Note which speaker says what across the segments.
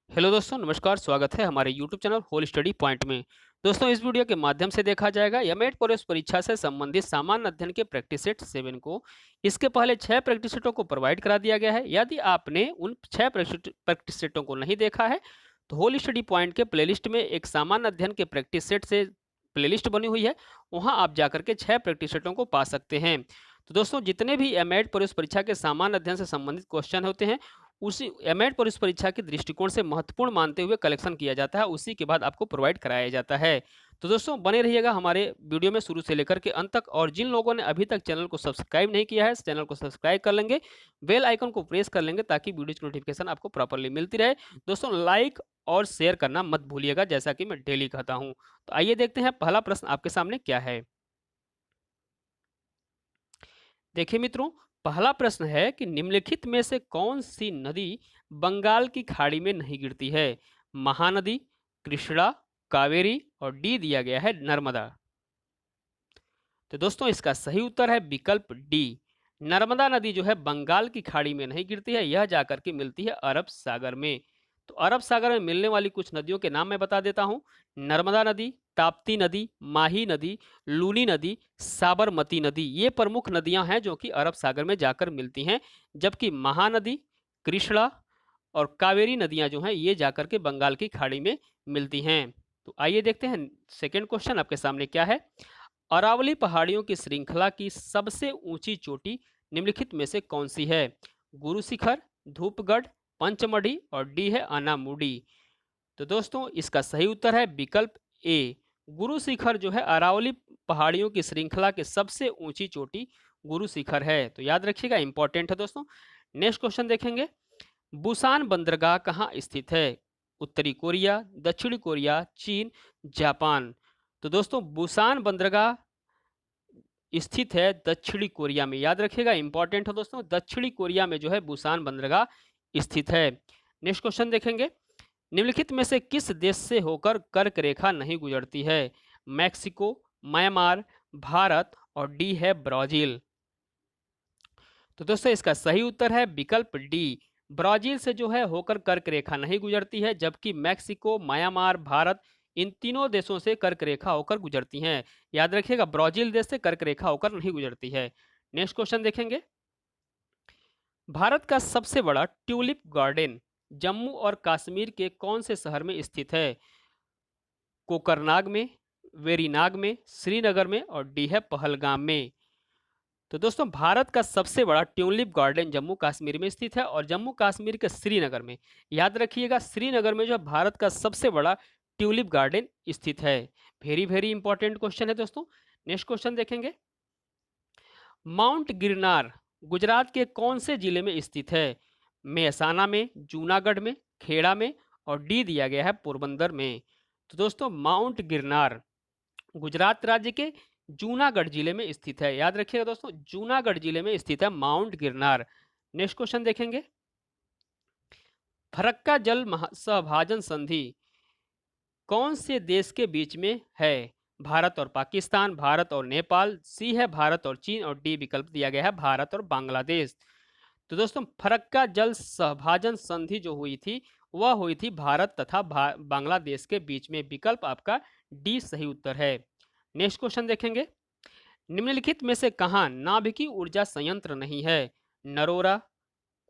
Speaker 1: Hello दोस्तों, नमस्कार। स्वागत है हमारे YouTube channel Whole Study Point में। दोस्तों, इस वीडियो के माध्यम से देखा जाएगा एमएड प्रवेश परीक्षा से संबंधित सामान्य अध्ययन के प्रैक्टिस सेट 7 को। इसके पहले 6 प्रैक्टिस सेटों को प्रोवाइड करा दिया गया है। यदि आपने उन 6 प्रैक्टिस सेटों को नहीं देखा है तो होल स्टडी पॉइंट के प्लेलिस्ट में एक सामान्य अध्ययन के प्रैक्टिस सेट से प्लेलिस्ट बनी हुई है। वहां आप जाकर के 6 प्रैक्टिस सेटों को पा सकते हैं। तो दोस्तों, जितने भी एमएड प्रवेश परीक्षा के सामान्य अध्ययन से संबंधित क्वेश्चन होते हैं, उसी एमएड पुलिस परीक्षा के दृष्टिकोण से महत्वपूर्ण मानते हुए कलेक्शन किया जाता है, उसी के बाद आपको प्रोवाइड कराया जाता है। तो दोस्तों, बने रहिएगा हमारे वीडियो में शुरू से लेकर के अंत तक। और जिन लोगों ने अभी तक चैनल को सब्सक्राइब नहीं किया है, इस चैनल को सब्सक्राइब कर लेंगे, बेल आइकन को प्रेस कर लेंगे ताकि वीडियो की नोटिफिकेशन आपको प्रॉपरली मिलती रहे। दोस्तों, लाइक और शेयर करना मत भूलिएगा, जैसा कि मैं डेली कहता हूँ। तो आइए देखते हैं पहला प्रश्न आपके सामने क्या है। देखिए मित्रों, पहला प्रश्न है कि निम्नलिखित में से कौन सी नदी बंगाल की खाड़ी में नहीं गिरती है? महानदी, कृष्णा, कावेरी और डी दिया गया है नर्मदा। तो दोस्तों, इसका सही उत्तर है विकल्प डी। नर्मदा नदी जो है बंगाल की खाड़ी में नहीं गिरती है, यह जाकर के मिलती है अरब सागर में। तो अरब सागर में मिलने वाली कुछ नदियों के नाम मैं बता देता हूँ। नर्मदा नदी, ताप्ती नदी, माही नदी, लूनी नदी, साबरमती नदी, ये प्रमुख नदियां हैं जो कि अरब सागर में जाकर मिलती हैं। जबकि महानदी, कृष्णा और कावेरी नदियां जो हैं ये जाकर के बंगाल की खाड़ी में मिलती हैं। तो आइए देखते हैं सेकेंड क्वेश्चन आपके सामने क्या है। अरावली पहाड़ियों की श्रृंखला की सबसे ऊंची चोटी निम्नलिखित में से कौन सी है? गुरु शिखर, धूपगढ़, पंचमढ़ी और डी है अनामुडी। तो दोस्तों, इसका सही उत्तर है विकल्प ए। गुरु शिखर जो है अरावली पहाड़ियों की श्रृंखला की सबसे ऊंची चोटी गुरु शिखर है। तो याद रखिएगा, इंपॉर्टेंट है दोस्तों। नेक्स्ट क्वेश्चन देखेंगे। बुसान बंदरगाह कहाँ स्थित है? उत्तरी कोरिया, दक्षिणी कोरिया, चीन, जापान। तो दोस्तों, बुसान बंदरगाह स्थित है दक्षिणी कोरिया में। याद रखिएगा, इंपॉर्टेंट है दोस्तों। दक्षिणी कोरिया में जो है बुसान बंदरगाह स्थित है। नेक्स्ट क्वेश्चन देखेंगे। निम्नलिखित में से किस देश से होकर कर्क रेखा नहीं गुजरती है? मैक्सिको, म्यांमार, भारत और डी है ब्राजील। तो दोस्तों, इसका सही उत्तर है विकल्प डी। ब्राजील से जो है होकर कर्क रेखा नहीं गुजरती है, जबकि मैक्सिको, म्यांमार, भारत, इन तीनों देशों से कर्क रेखा होकर गुजरती हैं। याद रखिएगा, ब्राजील देश से कर्क रेखा होकर नहीं गुजरती है। नेक्स्ट क्वेश्चन देखेंगे। भारत का सबसे बड़ा ट्यूलिप गार्डन जम्मू और कश्मीर के कौन से शहर में स्थित है? कोकरनाग में, वेरीनाग में, श्रीनगर में और डी है पहलगाम में। तो दोस्तों, भारत का सबसे बड़ा ट्यूलिप गार्डन जम्मू कश्मीर में स्थित है और जम्मू कश्मीर के श्रीनगर में। याद रखिएगा, श्रीनगर में जो है भारत का सबसे बड़ा ट्यूलिप गार्डन स्थित है। वेरी वेरी इंपॉर्टेंट क्वेश्चन है दोस्तों। नेक्स्ट क्वेश्चन देखेंगे। माउंट गिरनार गुजरात के कौन से जिले में स्थित है? मेहसाना में, जूनागढ़ में, खेड़ा में और डी दिया गया है पोरबंदर में। तो दोस्तों, माउंट गिरनार गुजरात राज्य के जूनागढ़ जिले में स्थित है। याद रखिएगा दोस्तों, जूनागढ़ जिले में स्थित है माउंट गिरनार। नेक्स्ट क्वेश्चन देखेंगे। फरक्का जल सहभाजन संधि कौन से देश के बीच में है? भारत और पाकिस्तान, भारत और नेपाल, सी है भारत और चीन और डी विकल्प दिया गया है भारत और बांग्लादेश। तो दोस्तों, फरक्का जल सहभाजन संधि जो हुई थी वह हुई थी भारत तथा बांग्लादेश के बीच में। विकल्प आपका डी सही उत्तर है। नेक्स्ट क्वेश्चन देखेंगे। निम्नलिखित में से कहाँ नाभिकीय ऊर्जा संयंत्र नहीं है? नरोरा,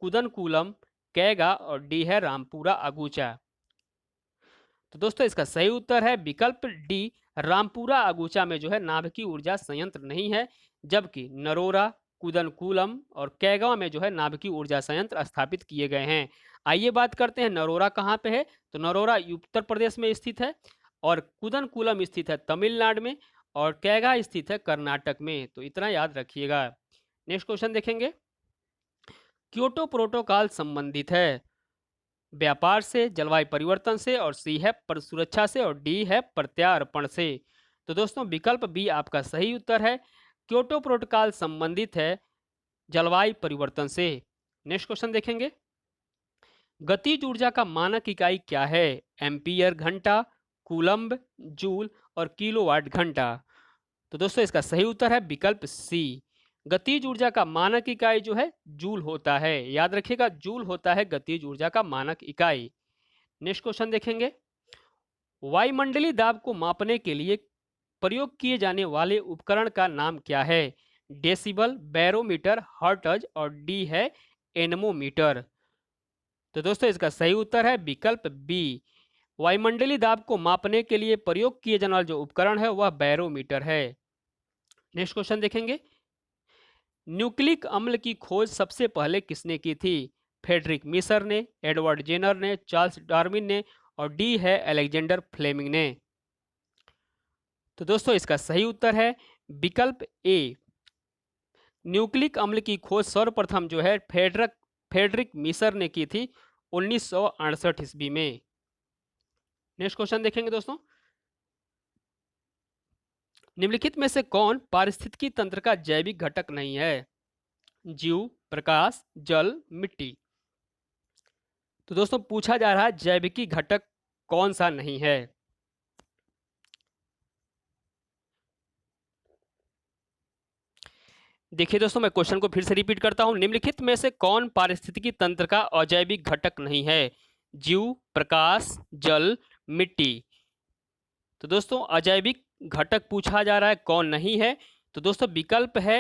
Speaker 1: कुदनकुलम, कैगा और डी है रामपुरा अगुचा। तो दोस्तों, इसका सही उत्तर है विकल्प डी। रामपुरा अगुचा में जो है नाभिकीय ऊर्जा संयंत्र नहीं है, जबकि नरोरा, कुदनकुलम और कैगांव में जो है नाभिकीय ऊर्जा संयंत्र स्थापित किए गए हैं। आइए बात करते हैं नरोरा कहाँ पे है। तो नरोरा उत्तर प्रदेश में स्थित है और कुदनकुलम स्थित है तमिलनाडु में और कैगा स्थित है कर्नाटक में। तो इतना याद रखिएगा। नेक्स्ट क्वेश्चन देखेंगे। क्योटो प्रोटोकॉल संबंधित है व्यापार से, जलवायु परिवर्तन से और सी है पर सुरक्षा से और डी है प्रत्यार्पण से। तो दोस्तों, विकल्प बी आपका सही उत्तर है। क्योटो प्रोटोकॉल संबंधित है जलवायु परिवर्तन से। नेक्स्ट क्वेश्चन देखेंगे। गतिज ऊर्जा का मानक इकाई क्या है? एम्पियर घंटा, कूलम्ब, जूल और किलोवाट घंटा। तो दोस्तों, इसका सही उत्तर है विकल्प सी। गतिज ऊर्जा का मानक इकाई जो है जूल होता है। याद रखिएगा, जूल होता है गतिज ऊर्जा का मानक इकाई। नेक्स्ट क्वेश्चन देखेंगे, वायुमंडलीय दाब को मापने के लिए प्रयोग किए जाने वाले उपकरण का नाम क्या है? डेसिबल, बैरोमीटर, हर्ट्ज और डी है एनमोमीटर। तो दोस्तों इसका सही उत्तर है विकल्प बी। वायुमंडलीय दाब को मापने के लिए प्रयोग किए जाने वाला जो उपकरण है वह बैरोमीटर है। नेक्स्ट क्वेश्चन देखेंगे, न्यूक्लिक अम्ल की खोज सबसे पहले किसने की थी? फ्रेडरिक मिसर ने, एडवर्ड जेनर ने, चार्ल्स डार्विन ने और डी है अलेक्जेंडर फ्लेमिंग ने। तो दोस्तों इसका सही उत्तर है विकल्प ए। न्यूक्लिक अम्ल की खोज सर्वप्रथम जो है फ्रेडरिक मिसर ने की थी 1968 ईस्वी में। नेक्स्ट क्वेश्चन देखेंगे दोस्तों, निम्नलिखित में से कौन पारिस्थितिकी तंत्र का जैविक घटक नहीं है? जीव, प्रकाश, जल, मिट्टी। तो दोस्तों पूछा जा रहा है जैविकी घटक कौन सा नहीं है? देखिए दोस्तों, मैं क्वेश्चन को फिर से रिपीट करता हूं, निम्नलिखित में से कौन पारिस्थितिकी तंत्र का अजैविक घटक नहीं है? जीव, प्रकाश, जल, मिट्टी। तो दोस्तों अजैविक घटक पूछा जा रहा है कौन नहीं है, तो दोस्तों विकल्प है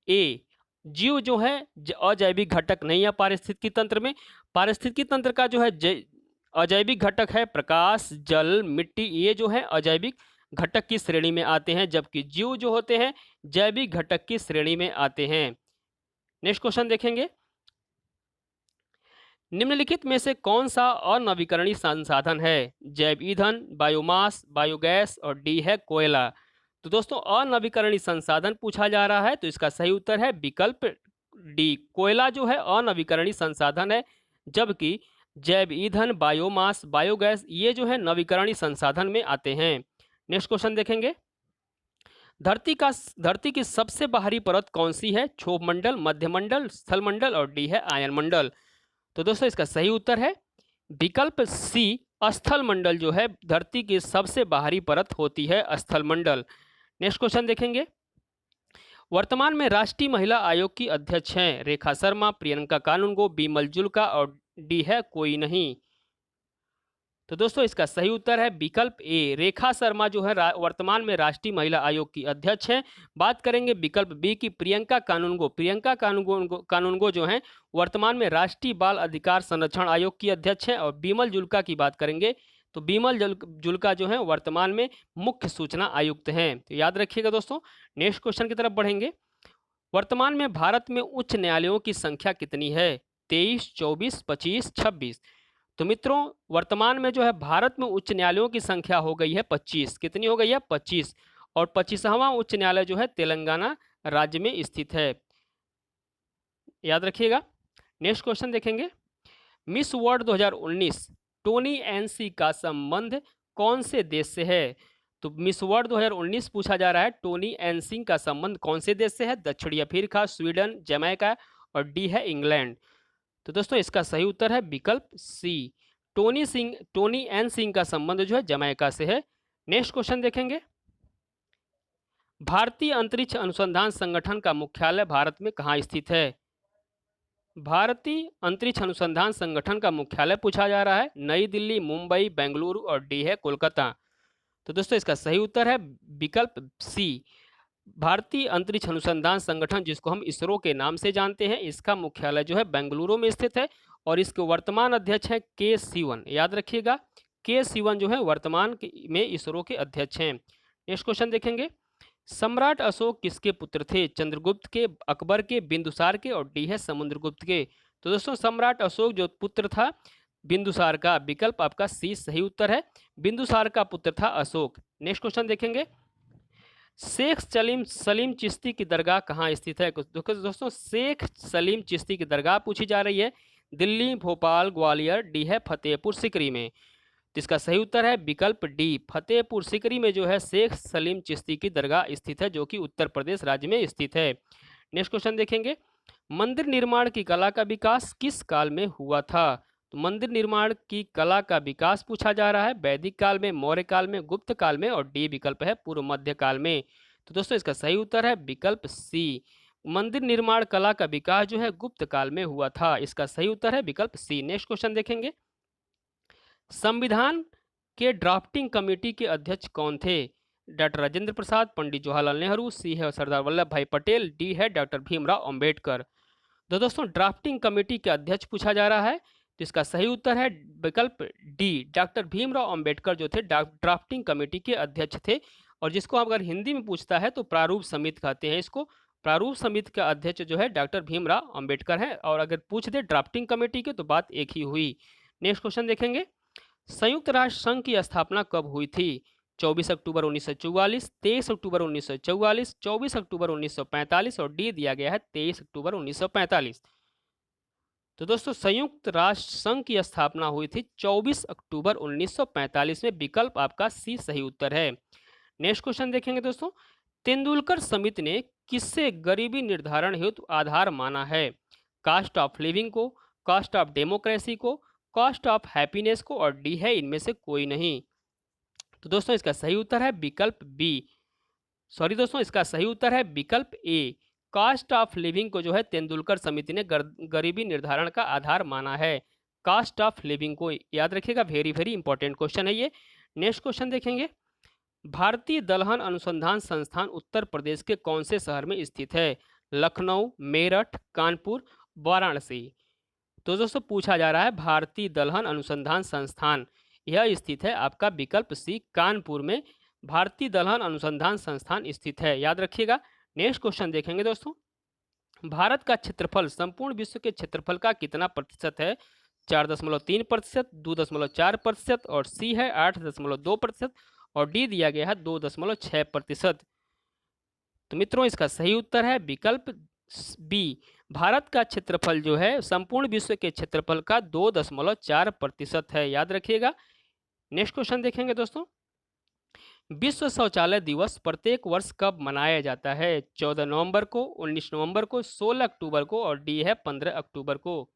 Speaker 1: ए। जीव जो है अजैविक घटक नहीं है पारिस्थितिकी तंत्र में। पारिस्थितिकी तंत्र का जो है अजैविक घटक है प्रकाश, जल, मिट्टी, ये जो है अजैविक घटक की श्रेणी में आते हैं, जबकि जीव जो होते हैं जैविक घटक की श्रेणी में आते हैं। नेक्स्ट क्वेश्चन देखेंगे, निम्नलिखित में से कौन सा अनवीकरणीय संसाधन है? जैव ईंधन, बायोमास, बायोगैस और डी है कोयला। तो दोस्तों अनवीकरणीय संसाधन पूछा जा रहा है, तो इसका सही उत्तर है विकल्प डी। कोयला जो है अनवीकरणीय संसाधन है, जबकि जैव ईंधन, बायोमास, बायोगैस ये जो है नवीकरणीय संसाधन में आते हैं। नेक्स्ट क्वेश्चन देखेंगे, धरती की सबसे बाहरी परत कौन सी है? क्षोभ मंडल, मध्यमंडल, स्थल मंडल और डी है आयन मंडल। तो दोस्तों इसका सही उत्तर है विकल्प सी। स्थल मंडल जो है धरती की सबसे बाहरी परत होती है स्थल मंडल। नेक्स्ट क्वेश्चन देखेंगे, वर्तमान में राष्ट्रीय महिला आयोग की अध्यक्ष हैं रेखा शर्मा, प्रियंका कानूनगो, बीमल जुल्का और डी है कोई नहीं। तो दोस्तों इसका सही उत्तर है विकल्प ए। रेखा शर्मा जो है वर्तमान में राष्ट्रीय महिला आयोग की अध्यक्ष हैं। बात करेंगे विकल्प बी की प्रियंका कानूनगो। प्रियंका कानूनगो जो हैं वर्तमान में राष्ट्रीय बाल अधिकार संरक्षण आयोग की अध्यक्ष हैं। और बीमल जुल्का की बात करेंगे तो बीमल जुल्का जो है वर्तमान में मुख्य सूचना आयुक्त हैं। तो याद रखिएगा दोस्तों। नेक्स्ट क्वेश्चन की तरफ बढ़ेंगे, वर्तमान में भारत में उच्च न्यायालयों की संख्या कितनी है? 23, 24, 25, 26। तो मित्रों वर्तमान में जो है भारत में उच्च न्यायालयों की संख्या हो गई है 25। कितनी हो गई है? 25। और 25वां उच्च न्यायालय जो है तेलंगाना राज्य में स्थित है। याद रखिएगा। नेक्स्ट क्वेश्चन देखेंगे, मिस वर्ल्ड 2019 टोनी एनसी का संबंध कौन से देश से है? तो मिस वर्ल्ड 2019 पूछा जा रहा है टोनी एनसिंग का संबंध कौन से देश से है? दक्षिणी अफ्रीका, स्वीडन, जमैका और डी है इंग्लैंड। तो दोस्तों इसका सही उत्तर है विकल्प सी। टोनी एन सिंह का संबंध जो है जमैका से है। नेक्स्ट क्वेश्चन देखेंगे, भारतीय अंतरिक्ष अनुसंधान संगठन का मुख्यालय भारत में कहाँ स्थित है? भारतीय अंतरिक्ष अनुसंधान संगठन का मुख्यालय पूछा जा रहा है नई दिल्ली, मुंबई, बेंगलुरु और डी है कोलकाता। तो दोस्तों इसका सही उत्तर है विकल्प सी। भारतीय अंतरिक्ष अनुसंधान संगठन जिसको हम इसरो के नाम से जानते हैं, इसका मुख्यालय जो है बेंगलुरु में स्थित है और इसके वर्तमान अध्यक्ष हैं के सिवन। याद रखिएगा के सिवन जो है वर्तमान में इसरो के अध्यक्ष हैं। नेक्स्ट क्वेश्चन देखेंगे, सम्राट अशोक किसके पुत्र थे? चंद्रगुप्त के, अकबर के, बिंदुसार के और डी है समुद्रगुप्त के। तो दोस्तों सम्राट अशोक जो पुत्र था बिंदुसार का, विकल्प आपका सी सही उत्तर है। बिंदुसार का पुत्र था अशोक। नेक्स्ट क्वेश्चन देखेंगे, शेख सलीम चिश्ती की दरगाह कहाँ स्थित है? दोस्तों शेख सलीम चिश्ती की दरगाह पूछी जा रही है दिल्ली, भोपाल, ग्वालियर, डी है फतेहपुर सीकरी में। तो इसका सही उत्तर है विकल्प डी। फतेहपुर सीकरी में जो है शेख सलीम चिश्ती की दरगाह स्थित है, जो कि उत्तर प्रदेश राज्य में स्थित है। नेक्स्ट क्वेश्चन देखेंगे, मंदिर निर्माण की कला का विकास किस काल में हुआ था? तो मंदिर निर्माण की कला का विकास पूछा जा रहा है वैदिक काल में, मौर्य काल में, गुप्त काल में और डी विकल्प है पूर्व मध्य काल में। तो दोस्तों इसका सही उत्तर है विकल्प सी। मंदिर निर्माण कला का विकास जो है गुप्त काल में हुआ था। इसका सही उत्तर है विकल्प सी। नेक्स्ट क्वेश्चन देखेंगे, संविधान के ड्राफ्टिंग कमेटी के अध्यक्ष कौन थे? डॉक्टर राजेंद्र प्रसाद, पंडित जवाहरलाल नेहरू, सी है सरदार वल्लभ भाई पटेल, डी है डॉक्टर भीमराव अंबेडकर। तो दोस्तों ड्राफ्टिंग कमेटी के अध्यक्ष पूछा जा रहा है, तो इसका सही उत्तर है विकल्प डी, डॉक्टर भीमराव अंबेडकर जो थे ड्राफ्टिंग कमेटी के अध्यक्ष थे। और जिसको अगर हिंदी में पूछता है तो प्रारूप समिति कहते हैं इसको। प्रारूप समिति का अध्यक्ष जो है डॉक्टर भीमराव अंबेडकर है, और अगर पूछ दे ड्राफ्टिंग कमेटी के तो बात एक ही हुई। नेक्स्ट क्वेश्चन देखेंगे, संयुक्त राष्ट्र संघ की स्थापना कब हुई थी? 24 अक्टूबर 1944, 23 अक्टूबर 1944, 24 अक्टूबर 1945 और डी दिया गया है 23 अक्टूबर 1945। तो दोस्तों संयुक्त राष्ट्र संघ की स्थापना हुई थी 24 अक्टूबर 1945 में। विकल्प आपका सी सही उत्तर है। नेक्स्ट क्वेश्चन देखेंगे दोस्तों, तेंदुलकर समिति ने किससे गरीबी निर्धारण हेतु आधार माना है? कास्ट ऑफ लिविंग को, कास्ट ऑफ डेमोक्रेसी को, कॉस्ट ऑफ हैप्पीनेस को और डी है इनमें से कोई नहीं। तो दोस्तों इसका सही उत्तर है विकल्प बी, सॉरी दोस्तों इसका सही उत्तर है विकल्प ए। कास्ट ऑफ लिविंग को जो है तेंदुलकर समिति ने गरीबी निर्धारण का आधार माना है। कास्ट ऑफ लिविंग को याद रखिएगा, वेरी वेरी इंपॉर्टेंट क्वेश्चन है ये। नेक्स्ट क्वेश्चन देखेंगे, भारतीय दलहन अनुसंधान संस्थान उत्तर प्रदेश के कौन से शहर में स्थित है? लखनऊ, मेरठ, कानपुर, वाराणसी। तो दोस्तों पूछा जा रहा है भारतीय दलहन अनुसंधान संस्थान, यह स्थित है आपका विकल्प सी कानपुर में। भारतीय दलहन अनुसंधान संस्थान स्थित है, याद रखिएगा। नेक्स्ट क्वेश्चन देखेंगे दोस्तों, भारत का क्षेत्रफल संपूर्ण विश्व के क्षेत्रफल का कितना प्रतिशत है? 4.3%, 2.4% और सी है 8.2% और डी दिया गया है 2.6%। तो मित्रों इसका सही उत्तर है विकल्प बी। भारत का क्षेत्रफल जो है संपूर्ण विश्व के क्षेत्रफल का 2.4% है, याद रखिएगा। नेक्स्ट क्वेश्चन देखेंगे दोस्तों, विश्व शौचालय दिवस प्रत्येक वर्ष कब मनाया जाता है? 14 नवंबर को, 19 नवंबर को, 16 अक्टूबर को और डी है 15 अक्टूबर को।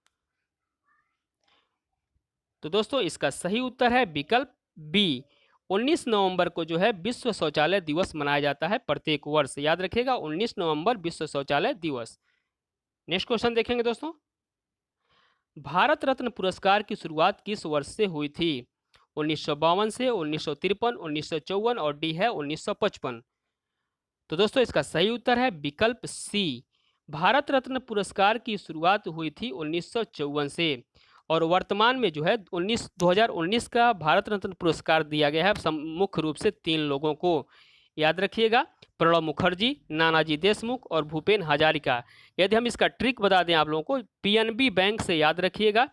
Speaker 1: तो दोस्तों इसका सही उत्तर है विकल्प बी, 19 नवंबर को जो है विश्व शौचालय दिवस मनाया जाता है प्रत्येक वर्ष, याद रखिएगा 19 नवंबर विश्व शौचालय दिवस। नेक्स्ट क्वेश्चन देखेंगे दोस्तों, भारत रत्न पुरस्कार की शुरुआत किस वर्ष से हुई थी? 1952 से, 1953, 1954 और डी है 1955। तो दोस्तों इसका सही उत्तर है विकल्प सी, भारत रत्न पुरस्कार की शुरुआत हुई थी 1954 से। और वर्तमान में जो है 2019 का भारत रत्न पुरस्कार दिया गया है मुख्य रूप से 3 लोगों को, याद रखिएगा, प्रणब मुखर्जी, नानाजी देशमुख और भूपेन हजारिका। यदि हम इसका ट्रिक बता दें आप लोगों को, पीएनबी बैंक से, याद रखिएगा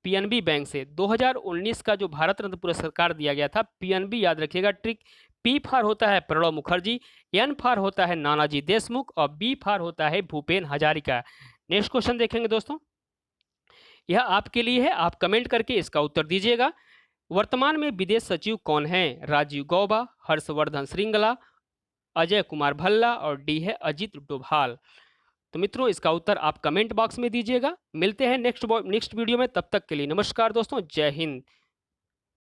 Speaker 1: पीएनबी बैंक से 2019 का जो भारत रत्न पुरस्कार दिया गया था, पीएनबी, याद रखिएगा ट्रिक, पी फार होता है प्रणब मुखर्जी, एन फार होता है नानाजी देशमुख और बी फार होता है भूपेन हजारिका। नेक्स्ट क्वेश्चन देखेंगे दोस्तों, यह आपके लिए है, आप कमेंट करके इसका उत्तर दीजिएगा। वर्तमान में विदेश सचिव कौन है? राजीव गौबा, हर्षवर्धन श्रृंगला, अजय कुमार भल्ला और डी है अजित डोभाल। तो मित्रों इसका उत्तर आप कमेंट बॉक्स में दीजिएगा। मिलते हैं नेक्स्ट वीडियो में, तब तक के लिए नमस्कार दोस्तों, जय हिंद।